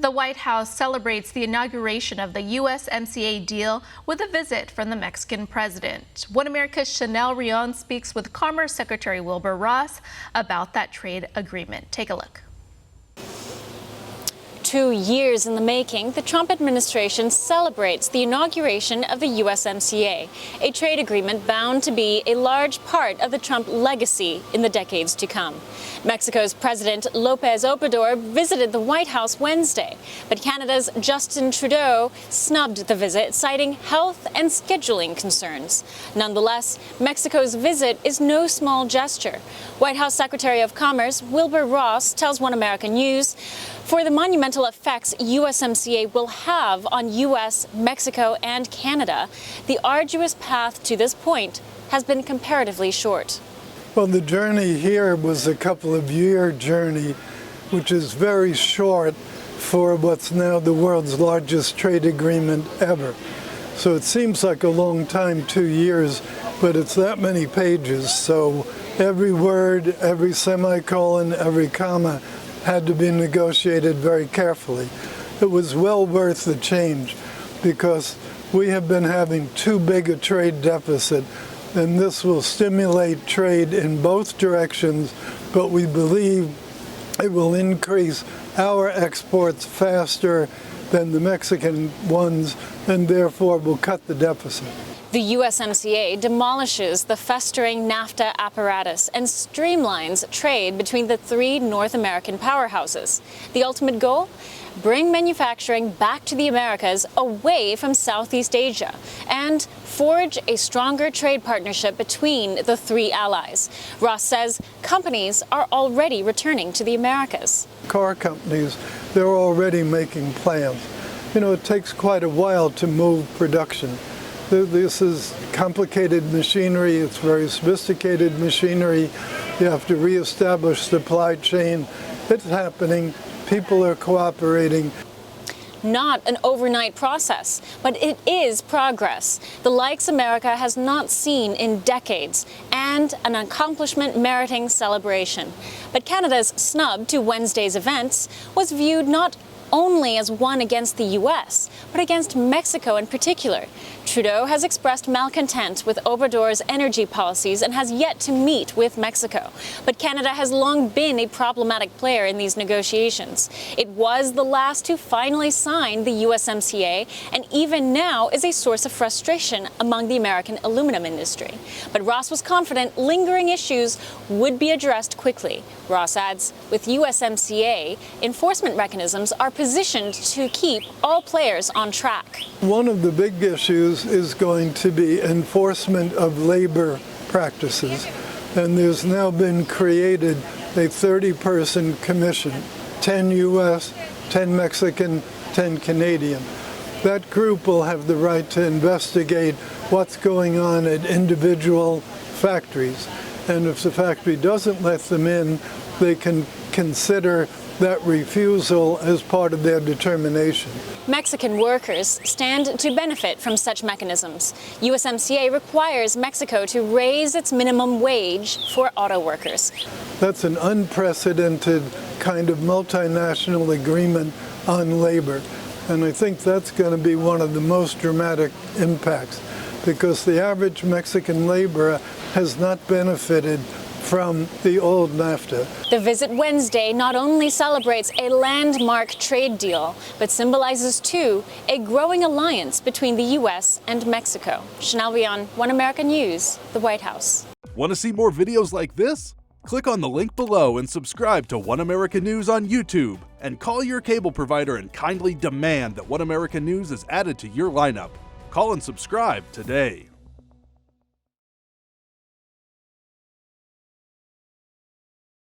The White House celebrates the inauguration of the USMCA deal with a visit from the Mexican president. One America's Rion speaks with Commerce Secretary Wilbur Ross about that trade agreement. Take a look. 2 years in the making, the Trump administration celebrates the inauguration of the USMCA, a trade agreement bound to be a large part of the Trump legacy in the decades to come. Mexico's President López Obrador visited the White House Wednesday, but Canada's Justin Trudeau snubbed the visit, citing health and scheduling concerns. Nonetheless, Mexico's visit is no small gesture. White House Secretary of Commerce Wilbur Ross tells One American News, for the monumental effects USMCA will have on U.S., Mexico, and Canada, the arduous path to this point has been comparatively short. Well, the journey here was a couple of year journey, which is very short for what's now the world's largest trade agreement ever. So it seems like a long time, 2 years, but it's that many pages. So every word, every semicolon, every comma had to be negotiated very carefully. It was well worth the change because we have been having too big a trade deficit, and this will stimulate trade in both directions, but we believe it will increase our exports faster than the Mexican ones, and therefore will cut the deficit. The USMCA demolishes the festering NAFTA apparatus and streamlines trade between the three North American powerhouses. The ultimate goal? Bring manufacturing back to the Americas away from Southeast Asia and forge a stronger trade partnership between the three allies. Ross says companies are already returning to the Americas. Car companies, they're already making plans. You know, it takes quite a while to move production. This is complicated machinery, it's very sophisticated machinery. You have to reestablish supply chain. It's happening. People are cooperating. Not an overnight process, but it is progress, the likes America has not seen in decades, and an accomplishment meriting celebration. But Canada's snub to Wednesday's events was viewed not only as one against the U.S., but against Mexico in particular. Trudeau has expressed malcontent with Obrador's energy policies and has yet to meet with Mexico. But Canada has long been a problematic player in these negotiations. It was the last to finally sign the USMCA, and even now is a source of frustration among the American aluminum industry. But Ross was confident lingering issues would be addressed quickly. Ross adds, with USMCA, enforcement mechanisms are positioned to keep all players on track. One of the big issues is going to be enforcement of labor practices. And there's now been created a 30-person commission, 10 U.S., 10 Mexican, 10 Canadian. That group will have the right to investigate what's going on at individual factories. And if the factory doesn't let them in, they can consider that refusal as part of their determination. Mexican workers stand to benefit from such mechanisms. USMCA requires Mexico to raise its minimum wage for auto workers. That's an unprecedented kind of multinational agreement on labor. And I think that's going to be one of the most dramatic impacts, because the average Mexican laborer has not benefited from the old NAFTA. The visit Wednesday not only celebrates a landmark trade deal, but symbolizes, too, a growing alliance between the U.S. and Mexico. Rion, One American News, the White House. Want to see more videos like this? Click on the link below and subscribe to One American News on YouTube, and call your cable provider and kindly demand that One American News is added to your lineup. Call and subscribe today.